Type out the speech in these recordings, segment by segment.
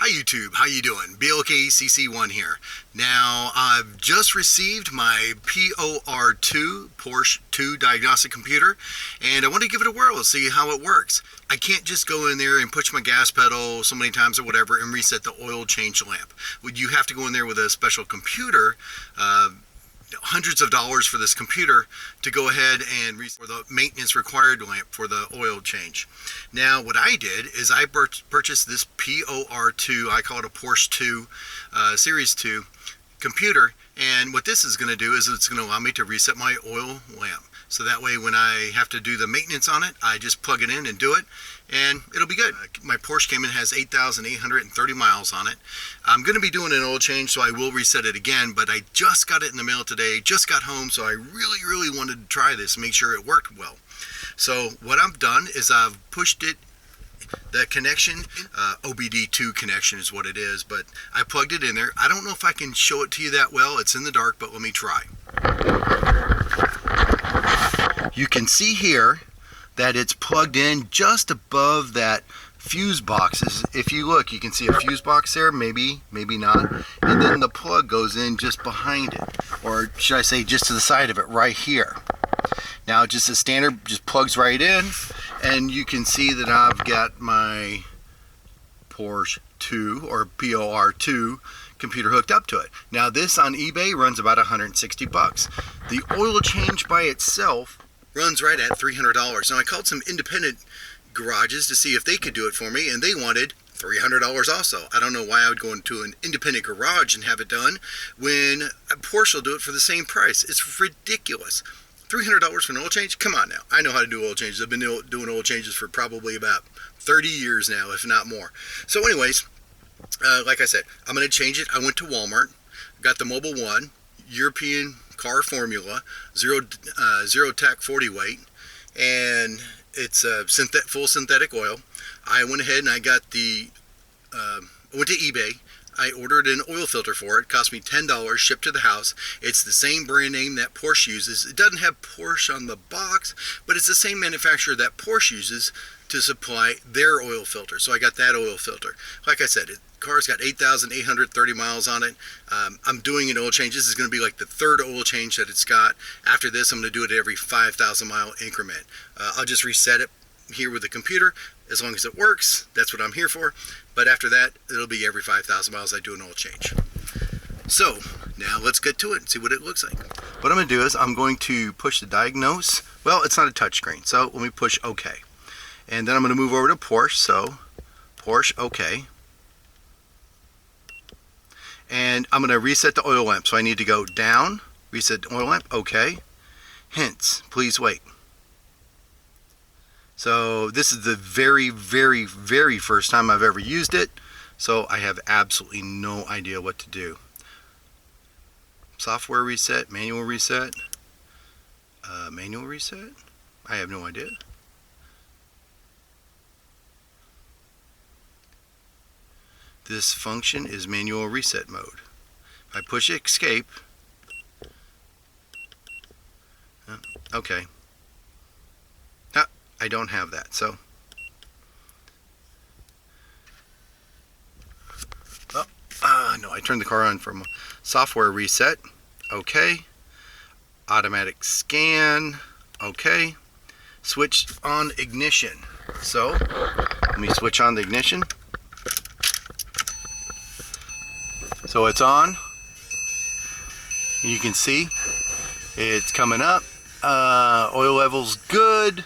Hi YouTube, how you doing? BLKCC1 here. Now, I've just received my PORII Porsche 2 diagnostic computer, and I want to give it a whirl and see how it works. I can't just go in there and push my gas pedal so many times or whatever and reset the oil change lamp. You have to go in there with a special computer, hundreds of dollars for this computer to go ahead and reset the maintenance required lamp for the oil change. Now what I did is I purchased this PORII, I call it a Porsche 2 Series 2 computer, and what this is going to do is it's going to allow me to reset my oil lamp. So that way when I have to do the maintenance on it, I just plug it in and do it, and it'll be good. My Porsche came in, has 8,830 miles on it. I'm going to be doing an oil change, so I will reset it again, but I just got it in the mail today, just got home, so I really wanted to try this and make sure it worked well. So what I've done is I've pushed it, the connection, OBD2 connection is what it is, but I plugged it in there. I don't know if I can show it to you that well, it's in the dark, but let me try. You can see here that it's plugged in just above that fuse box. If you look, you can see a fuse box there, maybe not, and then the plug goes in just behind it, or should I say just to the side of it right here. Now just a standard, just plugs right in, and you can see that I've got my Porsche 2 or PORII computer hooked up to it. Now this on eBay runs about 160 bucks. The oil change by itself runs right at $300. Now I called some independent garages to see if they could do it for me, and they wanted $300 also. I don't know why I would go into an independent garage and have it done when a Porsche will do it for the same price. It's ridiculous. $300 for an oil change? Come on now. I know how to do oil changes. I've been doing oil changes for probably about 30 years now, if not more. So anyways, like I said, I'm going to change it. I went to Walmart, got the Mobile 1, European car formula, zero tech 40 weight, and it's full synthetic oil. I went ahead and I got the, went to eBay. I ordered an oil filter for it. It cost me $10, shipped to the house. It's the same brand name that Porsche uses. It doesn't have Porsche on the box, but it's the same manufacturer that Porsche uses to supply their oil filter. So I got that oil filter. Like I said, the car's got 8,830 miles on it. I'm doing an oil change. This is going to be like the third oil change that it's got. After this, I'm going to do it every 5,000 mile increment. I'll just reset it here with the computer. As long as it works, that's what I'm here for. But after that, it'll be every 5,000 miles I do an oil change. So now let's get to it and see what it looks like. What I'm going to do is I'm going to push the diagnose. Well, it's not a touch screen, so let me push OK. And then I'm going to move over to Porsche, so Porsche OK. And I'm going to reset the oil lamp. So I need to go down, reset the oil lamp, OK. Hints, please wait. So this is the very first time I've ever used it, so I have absolutely no idea what to do. Software reset, manual reset, manual reset? I have no idea. This function is manual reset mode. If I push escape, okay. I don't have that, so no, I turned the car on from software reset. Okay. Automatic scan. Okay. Switch on ignition. So let me switch on the ignition. So it's on. You can see it's coming up. Oil level's good.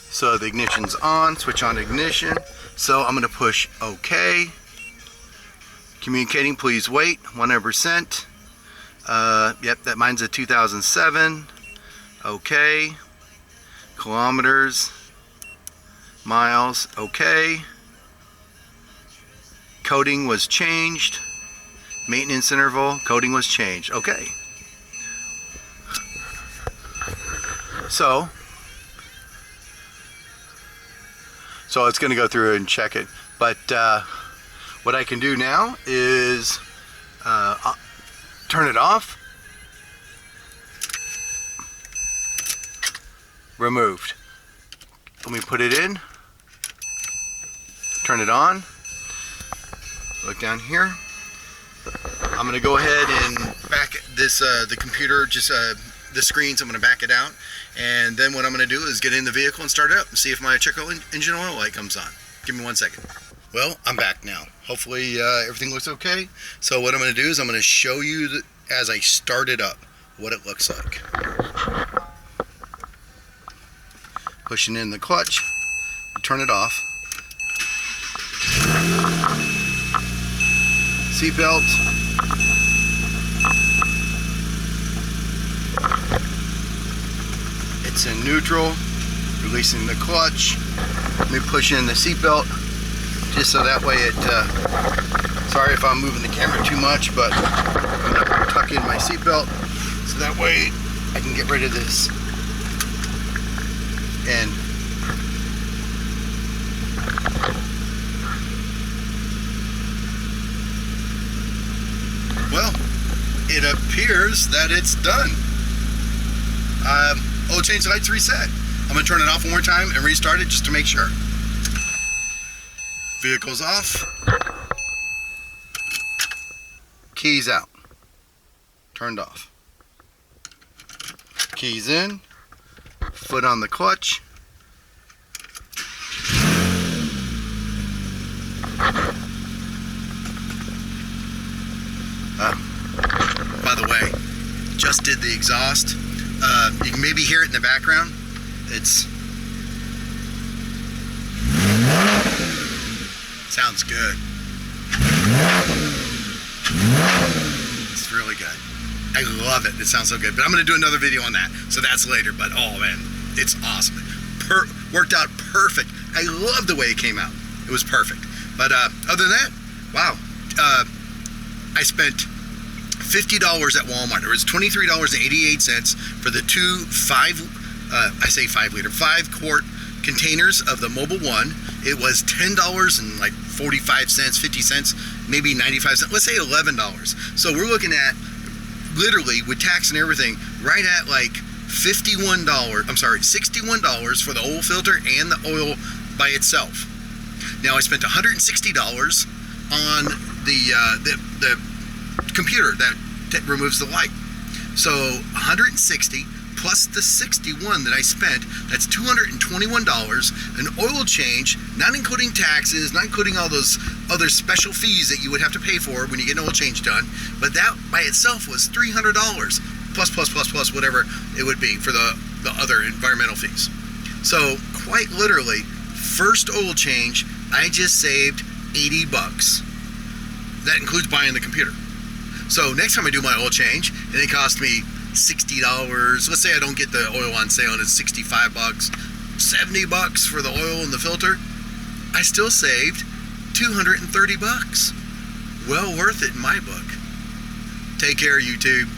So the ignition's on, switch on ignition. So I'm gonna push OK. Communicating, please wait, 100%. Yep, that mine's a 2007. OK. Kilometers, miles, OK. Coding was changed. Maintenance interval, coding was changed. OK. So it's going to go through and check it, but what I can do now is turn it off, removed. Let me put it in, turn it on. Look down here. I'm going to go ahead and back this the computer, just the screens. I'm going to back it out, and then what I'm going to do is get in the vehicle and start it up and see if my check engine oil light comes on. Give me 1 second. Well, I'm back now. Hopefully everything looks okay. So what I'm going to do is I'm going to show you as I start it up what it looks like. Pushing in the clutch, turn it off. Seatbelt. It's in neutral. Releasing the clutch. Let me push in the seatbelt just so that way it, sorry if I'm moving the camera too much, but I'm going to tuck in my seatbelt so that way I can get rid of this. And well, it appears that it's done. Oil change light's reset. I'm going to turn it off one more time and restart it just to make sure. Vehicle's off. Keys out. Turned off. Keys in. Foot on the clutch. By the way, just did the exhaust. You can maybe hear it in the background. Sounds good. It's really good. I love it. It sounds so good. But I'm going to do another video on that, so that's later. But oh man, it's awesome. Worked out perfect. I love the way it came out. It was perfect. But other than that, wow. I spent $50 at Walmart. It was $23.88 for the 5-quart containers of the Mobile One. It was $10.45, 50 cents, maybe 95 cents. Let's say $11. So we're looking at, literally with tax and everything, right at like $61 for the oil filter and the oil by itself. Now I spent $160 on the computer that removes the light. So $160 plus the $61 that I spent, that's $221. An oil change, not including taxes, not including all those other special fees that you would have to pay for when you get an oil change done, but that by itself was $300 plus whatever it would be for the other environmental fees. So quite literally, first oil change, I just saved $80. That includes buying the computer. So next time I do my oil change, and it cost me $60, let's say I don't get the oil on sale and it's $65, $70 for the oil and the filter, I still saved $230. Well worth it in my book. Take care, YouTube.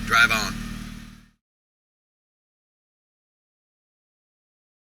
Drive on.